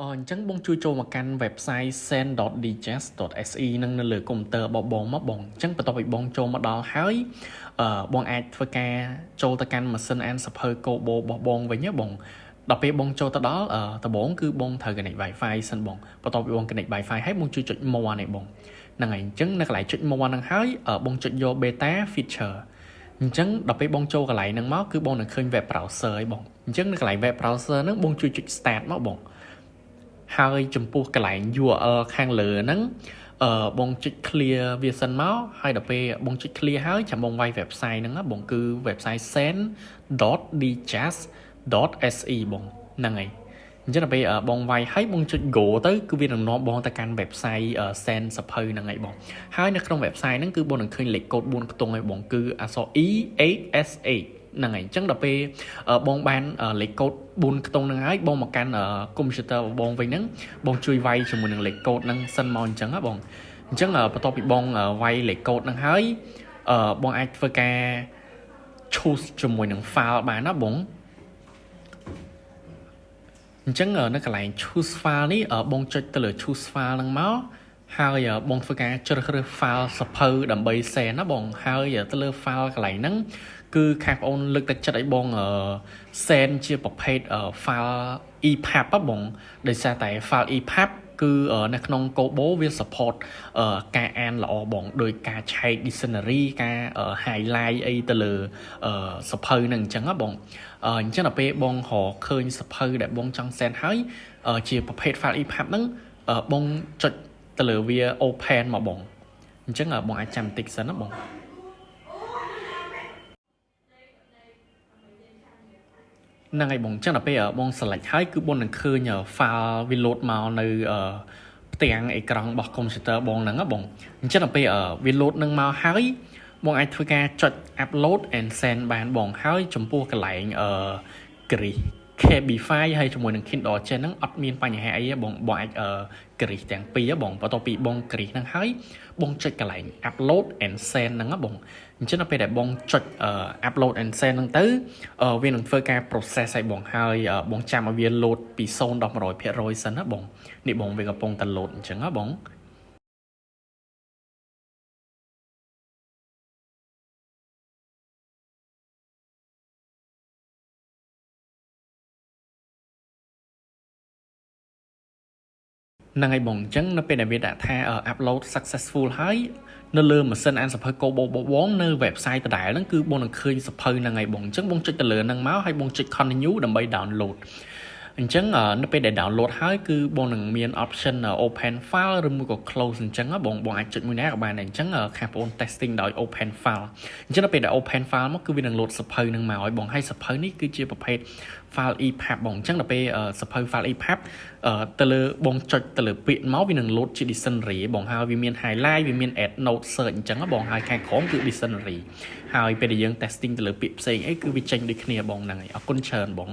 Chẳng bông chui cho một căn website send.digest.se នឹងនៅលើកុំព្យូទ័ររបស់បងមកបងអញ្ចឹងបន្ទាប់ពីបងចូលមកដល់ហើយបងអាចធ្វើការចូលទៅកាន់ម៉ាស៊ីនអានសភៅ Kobo របស់បងវិញណាបងដល់ពេលបងចូលទៅដល់ដំបូងគឺបងត្រូវ connect Wi-Fi សិនបងបន្ទាប់ពីបង connect Wi-Fi ហើយបងជួយចុច more នេះបងហ្នឹងហើយអញ្ចឹងនៅកន្លែងចុច more ហ្នឹងហើយបងចុចយក beta feature អញ្ចឹងដល់ពេលបងចូលកន្លែងហ្នឹងមកគឺបងនឹងឃើញ web browser ហើយបងអញ្ចឹងនៅកន្លែង web browser ហ្នឹងបងជួយចុច start មកបងហើយចំពោះកន្លែង URL ខាងលើហ្នឹងបងចុច clear វាសិនមកហើយដល់ពេលបងចុច clear ហើយចាំបងវាយ website ហ្នឹងបងគឺ website send.digest.se បងហ្នឹងហើយអញ្ចឹងដល់ពេលបងវាយហើយបងចុច go ទៅគឺវានឹងនាំបងទៅកាន់ website send សភៅហ្នឹងហើយបងហើយនៅក្នុង website ហ្នឹងគឺបងនឹងឃើញលេខកូដ4ខ្ទង់ហើយបងគឺអក្សរ E8SH ហ្នឹងហើយអញ្ចឹងដល់ពេលបងបានលេខកូដ4ខ្ទង់ហ្នឹងហើយបងមកកាន់កុំព្យូទ័ររបស់បងវិញហ្នឹងបងជួយវាយជាមួយនឹងលេខកូដហ្នឹងសិនមកអញ្ចឹងណាបងអញ្ចឹងបន្ទាប់ពីបងវាយលេខកូដហ្នឹងហើយបងអាចធ្វើការ choose ជាមួយនឹង file បានណាបងអញ្ចឹងនៅកន្លែង choose file នេះបងចុចទៅលើ choose file ហ្នឹងមកហើយបងធ្វើការជ្រើសរើស file សភៅដើម្បី send ណាបងហើយទៅលើ file កន្លែងហ្នឹងគឺខាងបងលើកទឹកចិត្តឲ្យបង send ជាប្រភេទ file EPUB បងដោយសារតែ file EPUB គឺនៅក្នុង Kobo វា support ការអានល្អបងដោយការឆែក dictionary ការ highlight អីទៅលើសភៅហ្នឹងអញ្ចឹងណាបងអញ្ចឹងដល់ពេលបងរកឃើញសភៅដែលបងចង់ send ហើយជាប្រភេទ file EPUB ហ្នឹងបងចុចទៅលើវា open មកបងអញ្ចឹងបងអាចចាំតិចសិនណាបងហ្នឹងហើយបងអញ្ចឹងដល់ពេលបង select ហើយគឺបងនឹងឃើញ file វា load មកនៅផ្ទាំងអេក្រង់របស់ computer បងហ្នឹងណាបងអញ្ចឹងដល់ពេលវា load នឹងមកហើយបងអាចធ្វើការចុច upload and send បានបងហើយចំពោះកន្លែងCabify ហើយជាមួយនឹង Kindle Chain ហ្នឹងអត់មានបញ្ហាអីទេបងអាចគ្រីសទាំងពីរបងបន្ទាប់ពីបងគ្រីសហ្នឹងហើយបងចុចកន្លែង upload and send ហ្នឹងណាបងអញ្ចឹងដល់ពេលដែលបងចុច upload and send ហ្នឹងទៅវានឹងធ្វើការ process ឲ្យបងហើយបងចាំឲ្យវា load ពី0ដល់ 100% សិនណាបងនេះបងវាកំពុងតែ load អញ្ចឹងណាបងហ្នឹងហើយបងអញ្ចឹងនៅពេលដែលវាដាក់ថា upload successful ហើយនៅលើម៉ាស៊ីនអានសភៅ Kobo បងនៅ website ដដែលហ្នឹងគឺបងនឹងឃើញសភៅហ្នឹងហើយបងអញ្ចឹងបងចុចទៅលើហ្នឹងមកហើយបងចុច continue ដើម្បី download អញ្ចឹងនៅពេលដែល download ហើយគឺបងនឹងមាន option open file ឬមួយក៏ close អញ្ចឹងបងអាចចុចមួយណាក៏បានដែរអញ្ចឹងខាងបង testing ដោយ open file អញ្ចឹងនៅពេលដែល open file មកគឺវានឹង load សភៅហ្នឹងមកឲ្យបងហើយសភៅនេះគឺជាប្រភេទ file EPUB បងអញ្ចឹងដល់ពេលសភៅ file EPUB ទៅលើបងចុចទៅលើពាក្យមកវានឹង load ជា dictionary បងហើយវាមាន highlight វាមាន add note search អញ្ចឹងបងហើយខាងក្រោមគឺ dictionary ហើយពេលដែលយើង testing ទៅលើពាក្យផ្សេងអីគឺវាចេញដូចគ្នាបងហ្នឹងហើយអរគុណច្រើនបង